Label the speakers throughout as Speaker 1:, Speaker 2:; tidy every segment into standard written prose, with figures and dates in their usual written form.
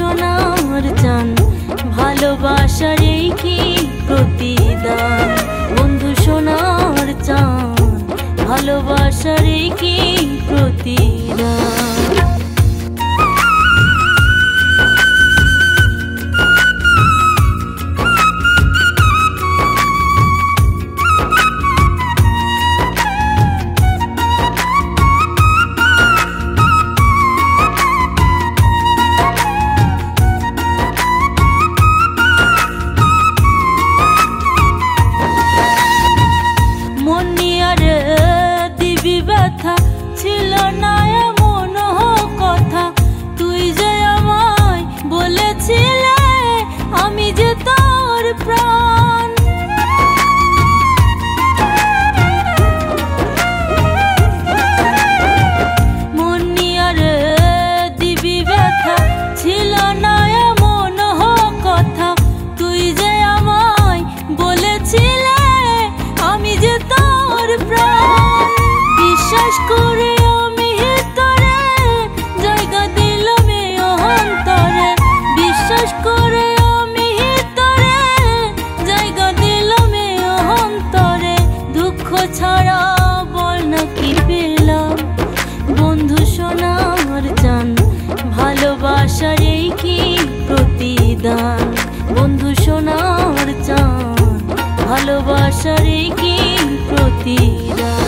Speaker 1: সোনার চান ভালোবাসার এই কি প্রতিদান। বন্ধু সোনার চান ভালোবাসার এই কি প্রতিদান। ছিল না এমন কথা, তুই যে আমায় বলেছিলে আমি যে তোর প্রাণ। মন নিয়ে দিবি ব্যথা, ছিল না এমন কথা, তুই যে আমায় বলেছিলে আমি যে তোর প্রাণ। বিশ্বাস করে আমি তোরে জায়গা দিলাম অন্তরে, বিশ্বাস করে আমি তোরে জায়গা দিলাম অন্তরে। দুঃখ ছাড়া বল না কি পেলাম। বন্ধু সোনার চান ভালোবাসার এই কি প্রতিদান। বন্ধু সোনার চান ভালোবাসার এই কি প্রতিদান।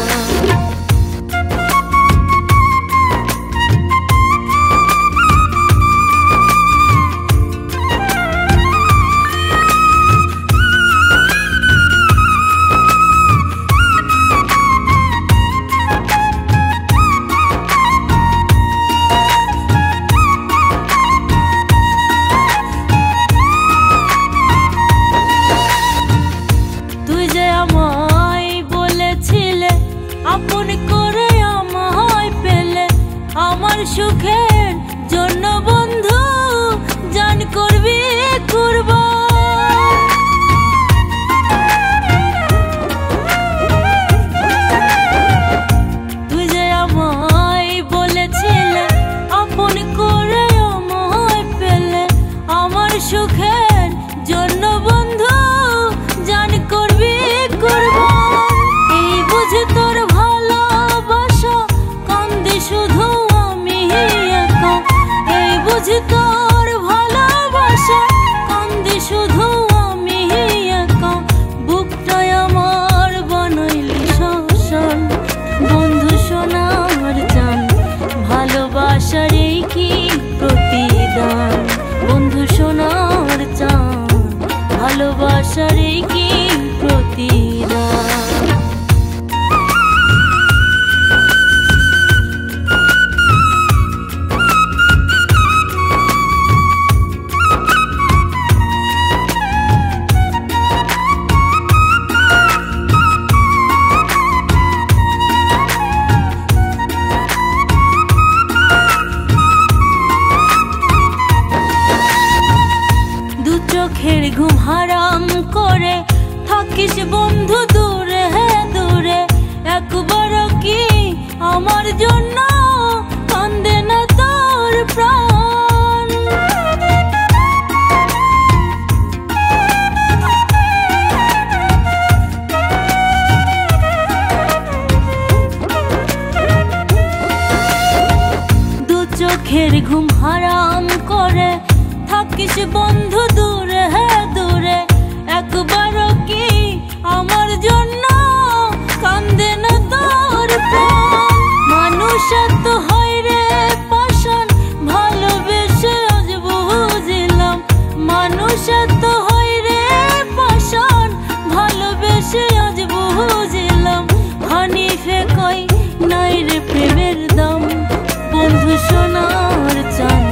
Speaker 1: আপন করে আমায় পেলে আমার সুখের জন্য বন্ধু জান করবি কুরবান। তুই যে আমায় বলেছিলে আপন করে আমায় পেলে আমার সুখের জন্য বন্ধু জান করবি কুরবান। এই বুঝে তোর শুধু আমি একা, এই বুঝি তোর ভালোবাসা কান্দি শুধু আমি একা। বুকটাই আমার বানাইলি শ্মশান। বন্ধু সোনার চান ভালোবাসার এই কি প্রতিদান। বন্ধু সোনার চান ভালোবাসার এই কি প্রতিদান। চোখের ঘুম হারাম করে থাকিস বন্ধু দূরে দূরে, একবারও কি আমার জন্য কান্দে না তোর প্রাণ। দু চোখের ঘুম হারাম করে থাকিস বন্ধু দূরে দূরে, একবারও কি আমার জন্য কান্দে না তোর প্রাণ। মানুষ এত হয় রে পাষাণ ভালোবেসে আজ বুঝলাম। মানুষ এত হয় রে পাষাণ ভালোবেসে আজ বুঝলাম। হানিফে কই নাই রে প্রেমের দাম। বন্ধু সোনার চান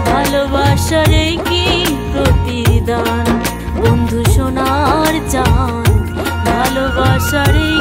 Speaker 1: ভালোবাসার এই কি প্রতিদান। বন্ধু সোনার চান ভালোবাসার এই